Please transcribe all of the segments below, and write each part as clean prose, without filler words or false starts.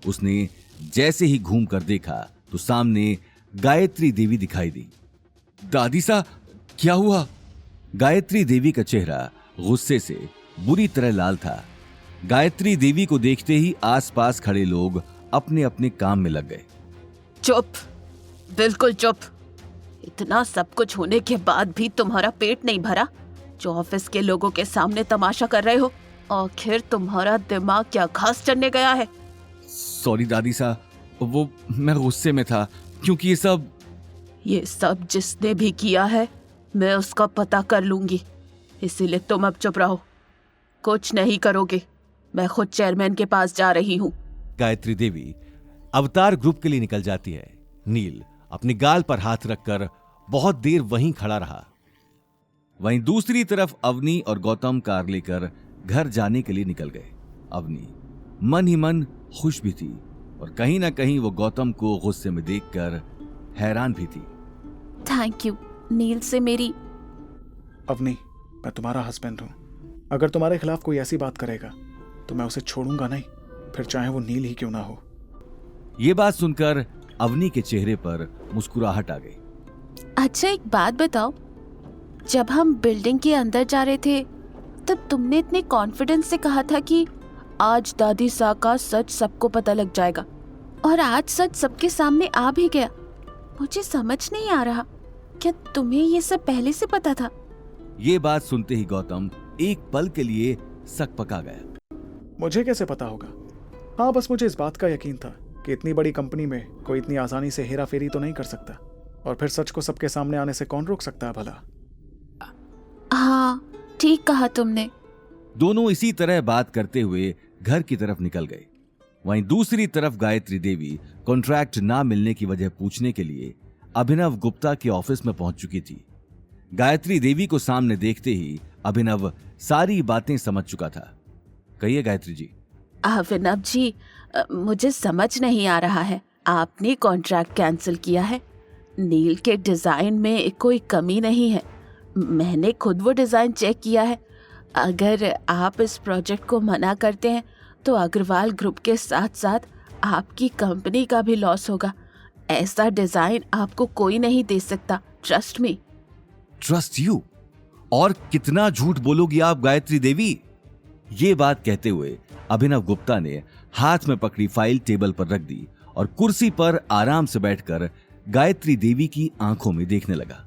उसने जैसे ही घूम कर देखा तो सामने गायत्री देवी दिखाई दी। दादी सा, क्या हुआ? गायत्री देवी का चेहरा गुस्से से बुरी तरह लाल था। गायत्री देवी को देखते ही आसपास खड़े लोग अपने अपने काम में लग गए। चुप, बिल्कुल चुप। इतना सब कुछ होने के बाद भी तुम्हारा पेट नहीं भरा जो ऑफिस के लोगों के सामने तमाशा कर रहे हो? आखिर तुम्हारा दिमाग क्या घास चढ़ने गया है? सॉरी दादी सा, वो मैं गुस्से में था क्योंकि ये सब जिसने भी किया है मैं उसका पता कर लूंगी, इसीलिए तुम अब चुप रहो। कुछ नहीं करोगे, मैं खुद चेयरमैन के पास जा रही हूँ। गायत्री देवी अवतार ग्रुप के लिए निकल जाती है। नील अपनी गाल पर हाथ रखकर बहुत देर वहीं खड़ा रहा। वहीं दूसरी तरफ अवनी और गौतम कार लेकर घर जाने के लिए निकल गए। अवनी मन ही मन खुश भी थी और कहीं ना कहीं वो गौतम को गुस्से में देखकर हैरान भी थी। थैंक यू नील से मेरी। अवनी, मैं तुम्हारा हस्बैंड हूँ। अगर तुम्हारे खिलाफ कोई ऐसी बात करेगा तो मैं उसे छोड़ूंगा नहीं, फिर चाहे वो नील ही क्यों ना हो। ये बात सुनकर अवनी के चेहरे पर मुस्कुराहट आ गई। अच्छा एक बात बताओ, जब हम बिल्डिंग के अंदर जा रहे थे तब तुमने इतने कॉन्फिडेंस से कहा था कि आज दादी सा का सच सबको पता लग जाएगा, और आज सच सबके सामने आ भी गया। मुझे समझ नहीं आ रहा, क्या तुम्हें ये सब पहले से पता था? ये बात सुनते ही गौतम एक पल के लिए सकपका गया। मुझे कैसे पता होगा? हाँ, बस मुझे इस बात का यकीन था कि इतनी बड़ी कंपनी में कोई इतनी आसानी से हेरा फेरी तो नहीं कर सकता, और फिर सच को सबके सामने आने से कौन रोक सकता है भला? हाँ, ठीक कहा तुमने। दोनों इसी तरह बात करते हुए घर की तरफ निकल गए। वहीं दूसरी तरफ गायत्री देवी कॉन्ट्रैक्ट ना मिलने की वजह पूछने के लिए अभिनव गुप्ता के ऑफिस में पहुंच चुकी थी। गायत्री देवी को सामने देखते ही अभिनव सारी बातें समझ चुका था। कहिए गायत्री जी। अभिनव जी, मुझे समझ नहीं आ रहा है, आपने कॉन्ट्रैक्ट कैंसिल किया है। नील के डिजाइन में कोई कमी नहीं है, मैंने खुद वो डिजाइन चेक किया है। अगर आप इस प्रोजेक्ट को मना करते हैं तो अग्रवाल ग्रुप के साथ साथ आपकी कंपनी का भी लॉस होगा। ऐसा डिजाइन आपको कोई नहीं दे सकता, ट्रस्ट मी। Trust you? और कितना झूठ बोलोगी आप गायत्री देवी? ये बात कहते हुए अभिनव गुप्ता ने हाथ में पकड़ी फाइल टेबल पर रख दी और कुर्सी पर आराम से बैठकर गायत्री देवी की आंखों में देखने लगा।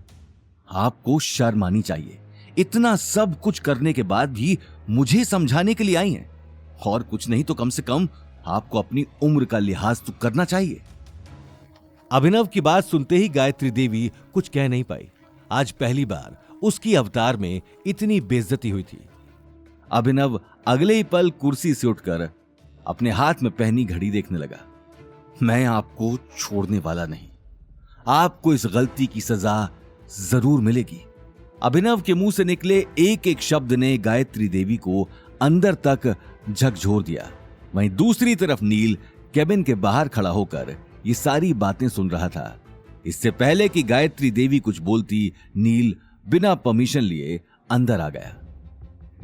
आपको शर्म आनी चाहिए, इतना सब कुछ करने के बाद भी मुझे समझाने के लिए आई हैं, और कुछ नहीं तो कम से कम आपको अपनी उम्र का लिहाज तो करना चाहिए। अभिनव की बात सुनते ही गायत्री देवी कुछ कह नहीं पाई। आज पहली बार उसकी अवतार में इतनी बेइज्जती हुई थी। अभिनव अगले ही पल कुर्सी से उठकर अपने हाथ में पहनी घड़ी देखने लगा। मैं आपको छोड़ने वाला नहीं, आपको इस गलती की सजा जरूर मिलेगी। अभिनव के मुंह से निकले एक एक शब्द ने गायत्री देवी को अंदर तक झकझोर दिया। वहीं दूसरी तरफ नील केबिन के बाहर खड़ा होकर ये सारी बातें सुन रहा था। इससे पहले कि गायत्री देवी कुछ बोलती, नील बिना परमिशन लिए अंदर आ गया।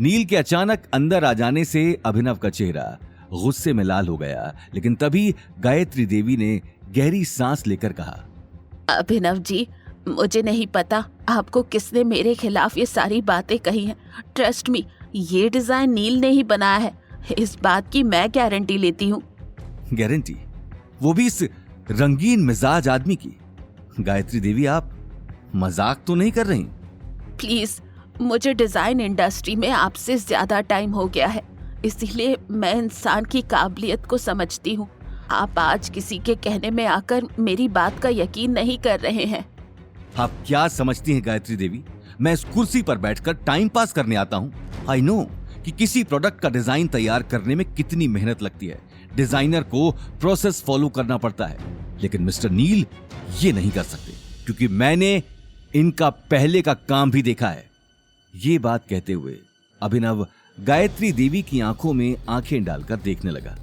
नील के अचानक अंदर आ जाने से अभिनव का चेहरा गुस्से में लाल हो गया, लेकिन तभी गायत्री देवी ने गहरी सांस लेकर कहा, अभिनव जी, मुझे नहीं पता आपको किसने मेरे खिलाफ ये सारी बातें कही हैं। ट्रस्ट मी, ये डिजाइन नील ने ही बनाया है, इस बात की मैं गारंटी लेती हूँ। गारंटी? वो भी इस रंगीन मिजाज आदमी की? गायत्री देवी, आप मजाक तो नहीं कर रही? प्लीज, मुझे डिजाइन इंडस्ट्री में आपसे ज्यादा टाइम हो गया है, इसीलिए मैं इंसान की काबिलियत को समझती हूँ। आप आज किसी के कहने में आकर मेरी बात का यकीन नहीं कर रहे हैं। आप क्या समझती हैं गायत्री देवी, मैं इस कुर्सी पर बैठकर टाइम पास करने आता हूँ? आई नो कि किसी प्रोडक्ट का डिजाइन तैयार करने में कितनी मेहनत लगती है। डिजाइनर को प्रोसेस फॉलो करना पड़ता है, लेकिन मिस्टर नील ये नहीं कर सकते क्योंकि मैंने इनका पहले का काम भी देखा है। ये बात कहते हुए अभिनव गायत्री देवी की आंखों में आंखें डालकर देखने लगा।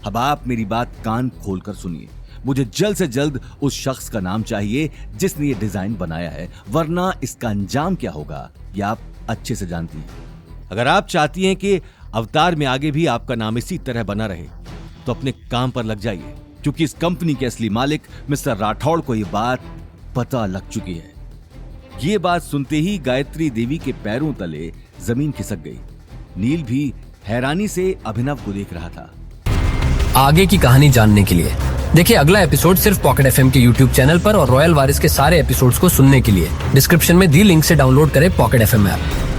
अब आप मेरी बात कान खोलकर सुनिए, मुझे जल्द से जल्द उस शख्स का नाम चाहिए जिसने ये डिजाइन बनाया है, वरना इसका अंजाम क्या होगा ये आप अच्छे से जानती हैं। अगर आप चाहती हैं कि अवतार में आगे भी आपका नाम इसी तरह बना रहे तो अपने काम पर लग जाइए, क्योंकि इस कंपनी के असली मालिक मिस्टर राठौड़ को ये बात पता लग चुकी है। ये बात सुनते ही गायत्री देवी के पैरों तले जमीन खिसक गई। नील भी हैरानी से अभिनव को देख रहा था। आगे की कहानी जानने के लिए देखिए अगला एपिसोड सिर्फ पॉकेट एफएम के यूट्यूब चैनल पर, और रॉयल वारिस के सारे एपिसोड्स को सुनने के लिए डिस्क्रिप्शन में दी लिंक से डाउनलोड करें पॉकेट एफएम ऐप।